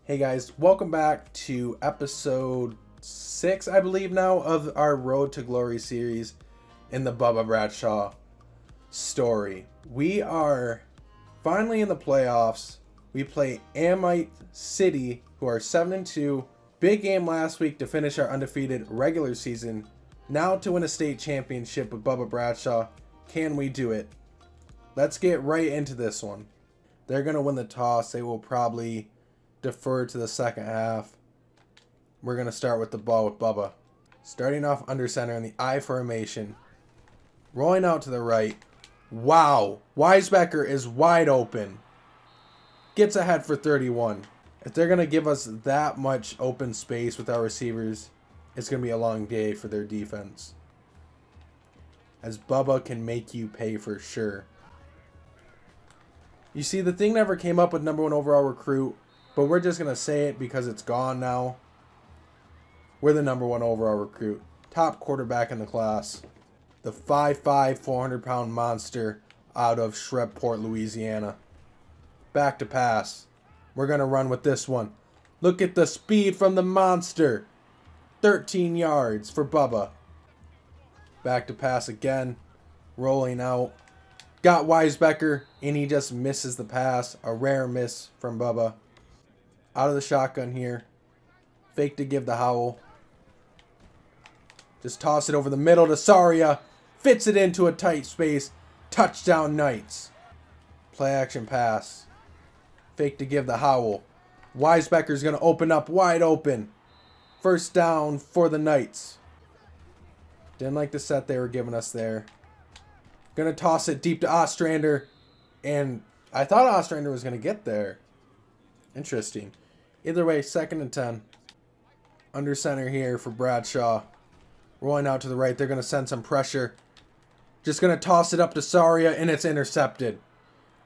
Hey guys, welcome back to episode 6, I believe now, of our Road to Glory series in the Bubba Bradshaw story. We are finally in the playoffs. We play Amite City, who are 7-2. Big game last week to finish our undefeated regular season. Now to win a state championship with Bubba Bradshaw. Can we do it? Let's get right into this one. They're going to win the toss. They will probably defer to the second half. We're going to start with the ball with Bubba. Starting off under center in the I formation. Rolling out to the right. Wow. Weisbecker is wide open. Gets ahead for 31. If they're going to give us that much open space with our receivers, it's going to be a long day for their defense. As Bubba can make you pay for sure. You see, the thing never came up with number 1 overall recruit, but we're just going to say it because it's gone now. We're the number 1 overall recruit. Top quarterback in the class. The 5'5", 400-pound monster out of Shreveport, Louisiana. Back to pass. We're going to run with this one. Look at the speed from the monster. 13 yards for Bubba. Back to pass again. Rolling out. Got Weisbecker, and he just misses the pass. A rare miss from Bubba. Out of the shotgun here. Fake to give the howl. Just toss it over the middle to Saria. Fits it into a tight space. Touchdown Knights. Play action pass. Fake to give the howl. Weisbecker's going to open up wide open. First down for the Knights. Didn't like the set they were giving us there. Going to toss it deep to Ostrander. And I thought Ostrander was going to get there. Interesting. Either way, 2nd and 10. Under center here for Bradshaw. Rolling out to the right. They're going to send some pressure. Just going to toss it up to Saria, and it's intercepted.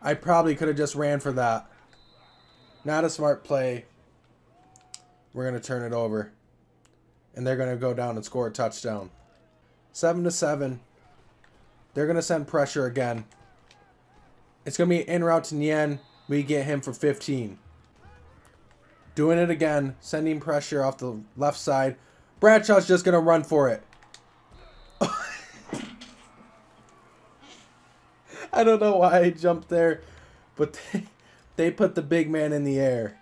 I probably could have just ran for that. Not a smart play. We're going to turn it over. And they're going to go down and score a touchdown. 7-7. They're going to send pressure again. It's going to be an in route to Nien. We get him for 15. Doing it again. Sending pressure off the left side. Bradshaw's just going to run for it. I don't know why I jumped there. But they put the big man in the air.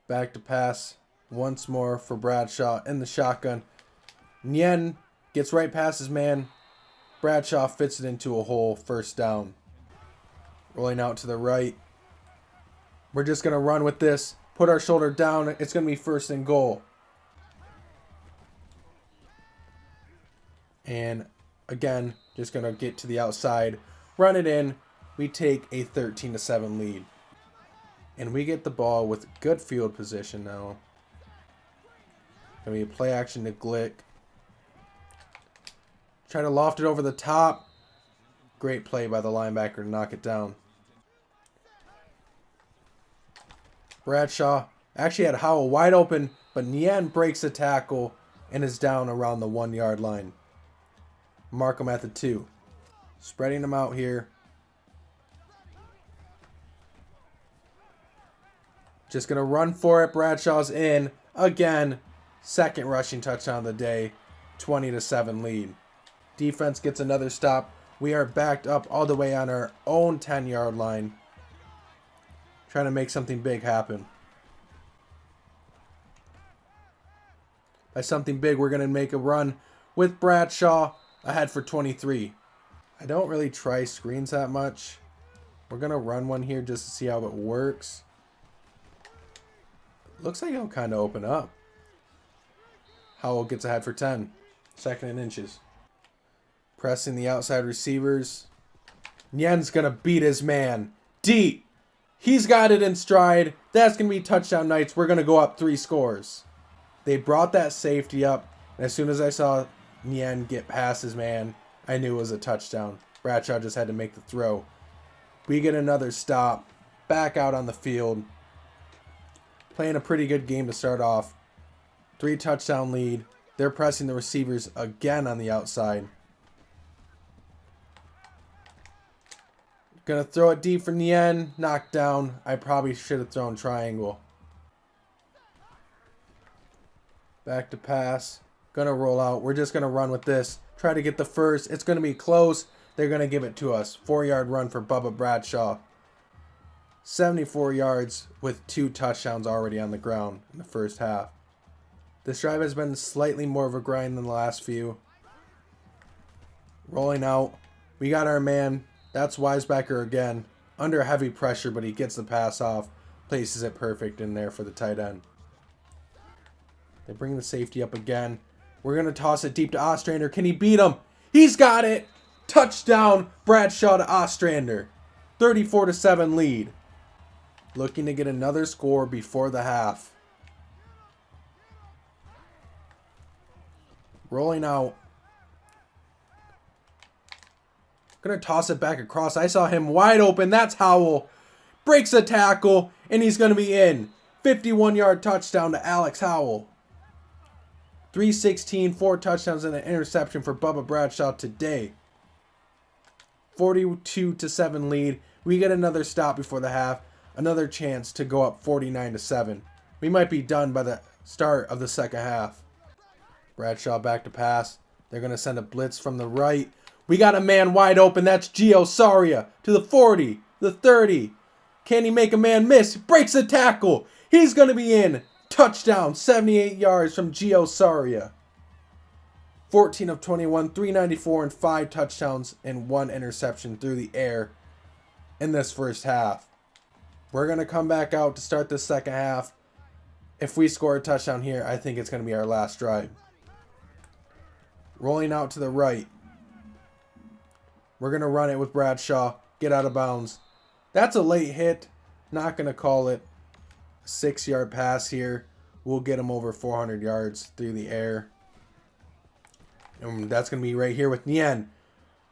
Back to pass. Once more for Bradshaw in the shotgun. Nien gets right past his man. Bradshaw fits it into a hole. First down. Rolling out to the right. We're just going to run with this. Put our shoulder down. It's going to be 1st and goal. And again, just going to get to the outside. Run it in. We take a 13-7 lead. And we get the ball with good field position now. Going to be a play action to Glick. Try to loft it over the top. Great play by the linebacker to knock it down. Bradshaw actually had Howell wide open, but Nien breaks the tackle and is down around the 1-yard line. Mark him at the 2. Spreading them out here. Just going to run for it. Bradshaw's in. Again, 2nd rushing touchdown of the day. 20-7 lead. Defense gets another stop. We are backed up all the way on our own 10-yard line. Trying to make something big happen. By something big, we're going to make a run with Bradshaw ahead for 23. I don't really try screens that much. We're going to run one here just to see how it works. Looks like it'll kind of open up. Howell gets ahead for 10. 2nd and inches. Pressing the outside receivers. Nien's going to beat his man. Deep. He's got it in stride. That's going to be touchdown Knights. We're going to go up 3 scores. They brought that safety up. And as soon as I saw Nien get past his man, I knew it was a touchdown. Bradshaw just had to make the throw. We get another stop. Back out on the field. Playing a pretty good game to start off. 3 touchdown lead. They're pressing the receivers again on the outside. Gonna throw it deep for Nien. Knocked down. I probably should have thrown triangle. Back to pass. Gonna roll out. We're just gonna run with this. Try to get the first. It's gonna be close. They're gonna give it to us. 4-yard run for Bubba Bradshaw. 74 yards with 2 touchdowns already on the ground in the first half. This drive has been slightly more of a grind than the last few. Rolling out. We got our man. That's Wisebacker again. Under heavy pressure, but he gets the pass off. Places it perfect in there for the tight end. They bring the safety up again. We're going to toss it deep to Ostrander. Can he beat him? He's got it! Touchdown, Bradshaw to Ostrander. 34-7 lead. Looking to get another score before the half. Rolling out. Gonna toss it back across. I saw him wide open. That's Howell. Breaks a tackle, and he's gonna be in. 51-yard touchdown to Alex Howell. 316, 4 touchdowns and an interception for Bubba Bradshaw today. 42-7 lead. We get another stop before the half. Another chance to go up 49-7. We might be done by the start of the second half. Bradshaw back to pass. They're going to send a blitz from the right. We got a man wide open. That's Gio Saria to the 40, the 30. Can he make a man miss? Breaks the tackle. He's going to be in. Touchdown, 78 yards from Gio Saria. 14 of 21, 394, and 5 touchdowns and 1 interception through the air in this first half. We're going to come back out to start the second half. If we score a touchdown here, I think it's going to be our last drive. Rolling out to the right. We're going to run it with Bradshaw. Get out of bounds. That's a late hit. Not going to call it. 6-yard pass here. We'll get him over 400 yards through the air. And that's going to be right here with Nien.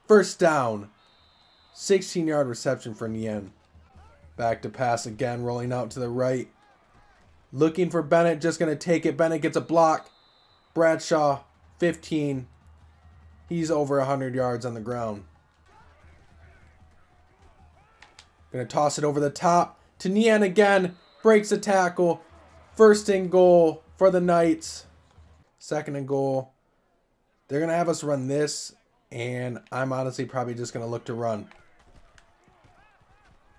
First down. 16-yard reception for Nien. Back to pass again, rolling out to the right. Looking for Bennett, just going to take it. Bennett gets a block. Bradshaw, 15. He's over 100 yards on the ground. Going to toss it over the top to Nien again. Breaks a tackle. First and goal for the Knights. Second and goal. They're going to have us run this, and I'm honestly probably just going to look to run.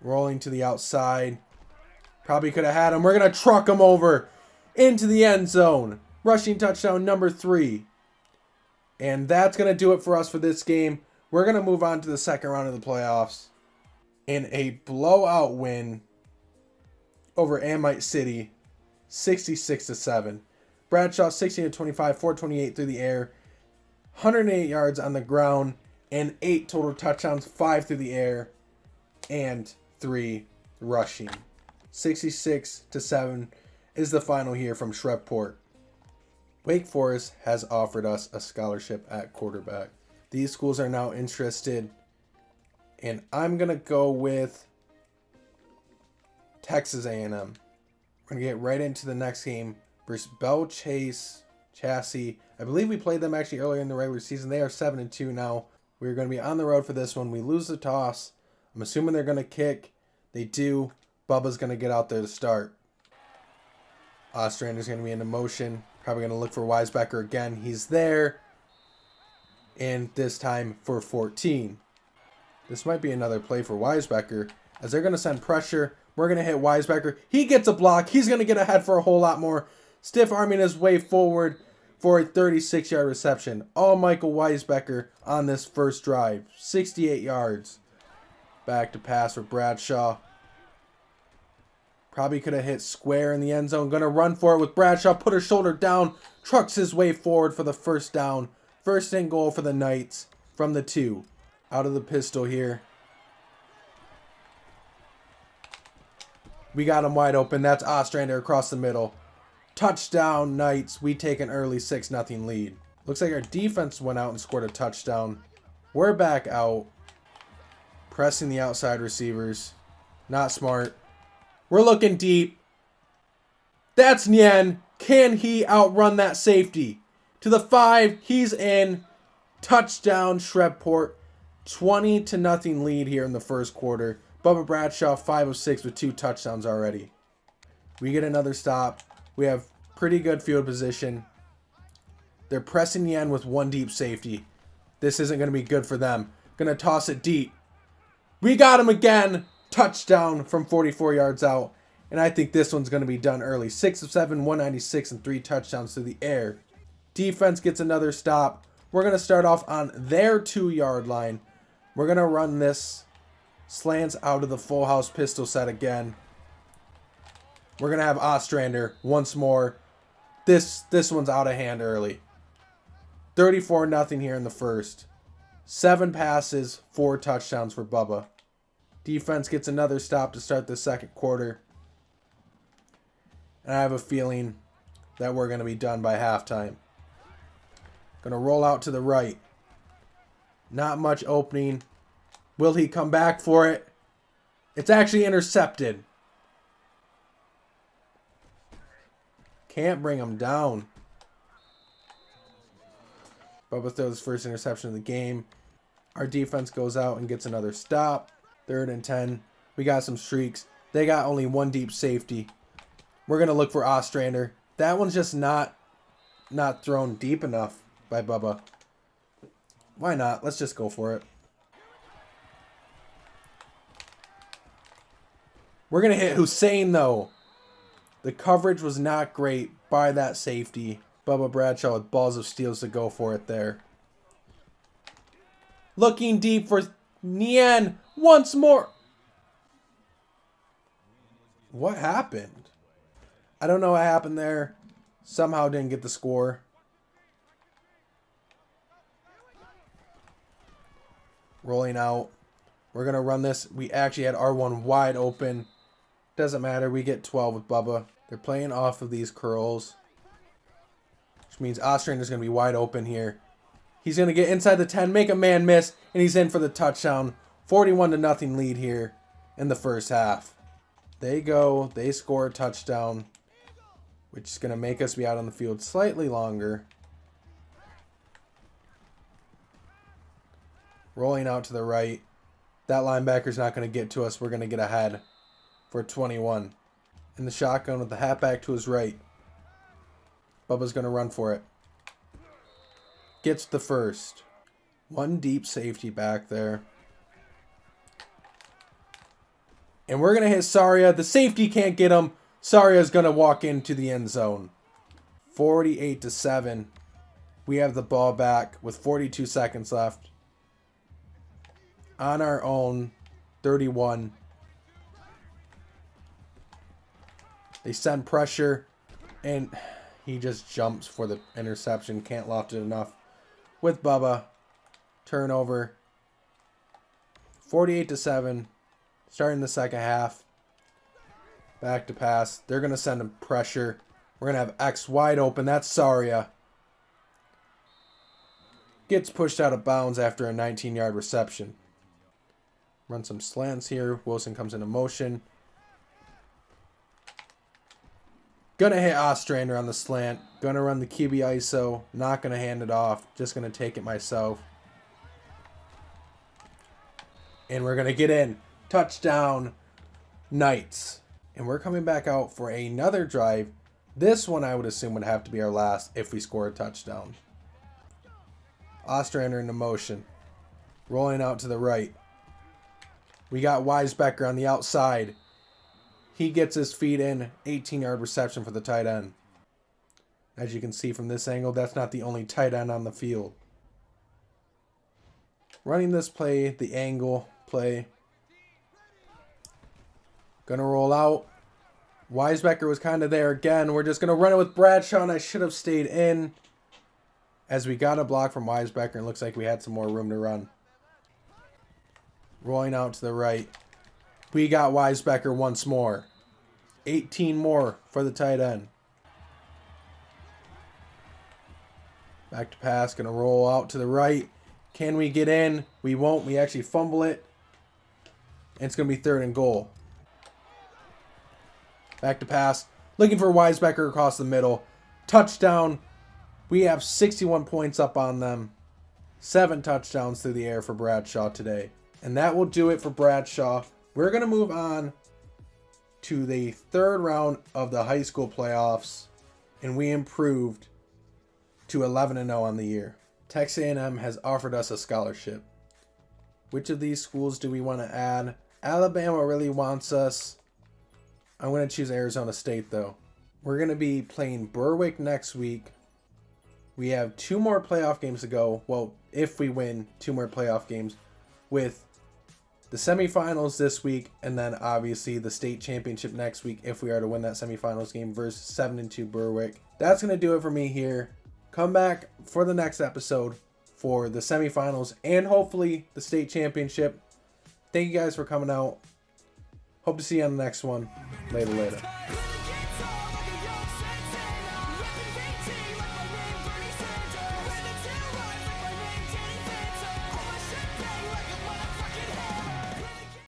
Rolling to the outside. Probably could have had him. We're going to truck him over into the end zone. Rushing touchdown number 3. And that's going to do it for us for this game. We're going to move on to the second round of the playoffs. In a blowout win over Amite City, 66-7. Bradshaw 16-25, 428 through the air, 108 yards on the ground, and 8 total touchdowns, 5 through the air, and 3 rushing. 66-7 is the final here from Shreveport. Wake Forest has offered us a scholarship at quarterback. These schools are now interested, and I'm going to go with Texas A&M. We're going to get right into the next game versus Bell Chassis. I believe we played them actually earlier in the regular season. They are 7-2 now. We're going to be on the road for this one. We lose the toss. I'm assuming they're going to kick. They do. Bubba's going to get out there to start. Ostrander's going to be in motion. Probably going to look for Wisebacker again. He's there. And this time for 14. This might be another play for Wisebacker, as they're going to send pressure. We're going to hit Wisebacker. He gets a block. He's going to get ahead for a whole lot more. Stiff arming his way forward for a 36-yard reception. All Michael Wisebacker on this first drive. 68 yards. Back to pass for Bradshaw. Probably could have hit square in the end zone. Going to run for it with Bradshaw. Put her shoulder down. Trucks his way forward for the first down. First and goal for the Knights from the 2. Out of the pistol here. We got him wide open. That's Ostrander across the middle. Touchdown, Knights. We take an early 6-0 lead. Looks like our defense went out and scored a touchdown. We're back out. Pressing the outside receivers. Not smart. We're looking deep. That's Nien. Can he outrun that safety? To the 5. He's in. Touchdown, Shreveport. 20-0 lead here in the first quarter. Bubba Bradshaw 5 of 6 with 2 touchdowns already. We get another stop. We have pretty good field position. They're pressing the end with one deep safety. This isn't going to be good for them. Going to toss it deep. We got him again. Touchdown from 44 yards out. And I think this one's going to be done early. 6 of 7, 196, and 3 touchdowns through the air. Defense gets another stop. We're going to start off on their 2-yard line. We're going to run this slants out of the full house pistol set again. We're going to have Ostrander once more. This one's out of hand early. 34-0 here in the first. 7 passes, 4 touchdowns for Bubba. Defense gets another stop to start the second quarter. And I have a feeling that we're going to be done by halftime. Going to roll out to the right. Not much opening. Will he come back for it? It's actually intercepted. Can't bring him down. Bubba throws his first interception of the game. Our defense goes out and gets another stop. 3rd and 10. We got some streaks. They got only one deep safety. We're going to look for Ostrander. That one's just not thrown deep enough by Bubba. Why not? Let's just go for it. We're going to hit Hussein, though. The coverage was not great by that safety. Bubba Bradshaw with balls of steel to go for it there. Looking deep for Nian once more. What happened? I don't know what happened there. Somehow didn't get the score. Rolling out. We're going to run this. We actually had R1 wide open. Doesn't matter. We get 12 with Bubba. They're playing off of these curls. Which means Ostrander's going to be wide open here. He's going to get inside the 10, make a man miss, and he's in for the touchdown. 41-0 lead here in the first half. They go. They score a touchdown, which is going to make us be out on the field slightly longer. Rolling out to the right. That linebacker's not going to get to us. We're going to get ahead for 21. In the shotgun with the halfback to his right. Bubba's going to run for it. Gets the first. One deep safety back there. And we're going to hit Saria. The safety can't get him. Saria's going to walk into the end zone. 48-7. We have the ball back with 42 seconds left. On our own. 31. They send pressure. And he just jumps for the interception. Can't loft it enough. With Bubba. Turnover. 48-7. Starting the second half. Back to pass. They're going to send him pressure. We're going to have X wide open. That's Saria. Gets pushed out of bounds after a 19-yard reception. Run some slants here. Wilson comes into motion. Gonna hit Ostrander on the slant. Gonna run the QB ISO. Not gonna hand it off. Just gonna take it myself. And we're gonna get in. Touchdown, Knights. And we're coming back out for another drive. This one I would assume would have to be our last if we score a touchdown. Ostrander into motion. Rolling out to the right. We got Weisbecker on the outside. He gets his feet in. 18-yard reception for the tight end. As you can see from this angle, that's not the only tight end on the field. Running this play, the angle play. Gonna roll out. Weisbecker was kind of there again. We're just gonna run it with Bradshaw, and I should have stayed in. As we got a block from Weisbecker, and it looks like we had some more room to run. Rolling out to the right. We got Weisbecker once more. 18 more for the tight end. Back to pass. Going to roll out to the right. Can we get in? We won't. We actually fumble it. And it's going to be 3rd and goal. Back to pass. Looking for Weisbecker across the middle. Touchdown. We have 61 points up on them. 7 touchdowns through the air for Bradshaw today. And that will do it for Bradshaw. We're going to move on to the 3rd round of the high school playoffs. And we improved to 11-0 on the year. Texas A&M has offered us a scholarship. Which of these schools do we want to add? Alabama really wants us. I'm going to choose Arizona State, though. We're going to be playing Berwick next week. We have 2 more playoff games to go. Well, if we win 2 more playoff games, with the semifinals this week, and then obviously the state championship next week if we are to win that semifinals game versus 7-2 Berwick. That's going to do it for me here. Come back for the next episode for the semifinals and hopefully the state championship. Thank you guys for coming out. Hope to see you on the next one. Later.